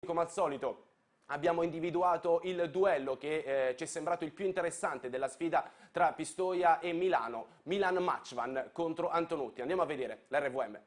come al solito abbiamo individuato il duello che ci è sembrato il più interessante della sfida tra Pistoia e Milano. Milan Mačvan contro Antonutti. Andiamo a vedere l'RVM.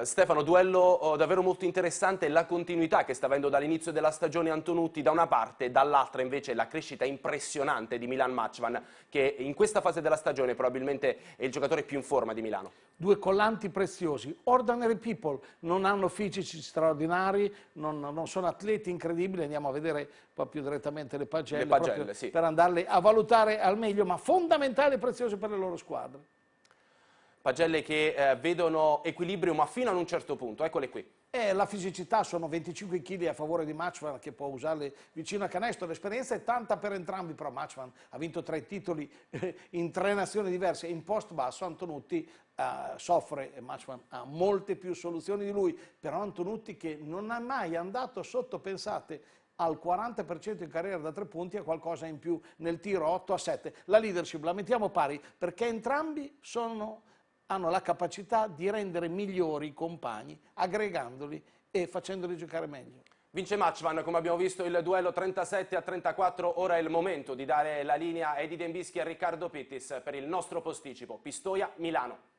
Stefano, duello davvero molto interessante, la continuità che sta avendo dall'inizio della stagione Antonutti da una parte, dall'altra invece la crescita impressionante di Milan Mačvan, che in questa fase della stagione probabilmente è il giocatore più in forma di Milano. Due collanti preziosi, ordinary people, non hanno fisici straordinari, non sono atleti incredibili, andiamo a vedere proprio direttamente le pagelle sì, per andarle a valutare al meglio, ma fondamentali e preziosi per le loro squadre. Pagelle che vedono equilibrio ma fino ad un certo punto, eccole qui. La fisicità, sono 25 kg a favore di Mačvan che può usarli vicino a canestro, l'esperienza è tanta per entrambi, però Mačvan ha vinto 3 titoli in 3 nazioni diverse, in post basso Antonutti soffre e Mačvan ha molte più soluzioni di lui, però Antonutti che non è mai andato sotto, pensate, al 40% in carriera da 3 punti, a qualcosa in più nel tiro 8-7. La leadership la mettiamo pari perché entrambi hanno la capacità di rendere migliori i compagni, aggregandoli e facendoli giocare meglio. Vince Mačvan, come abbiamo visto il duello 37-34, ora è il momento di dare la linea a Edi Dembischi e a Riccardo Pittis per il nostro posticipo Pistoia-Milano.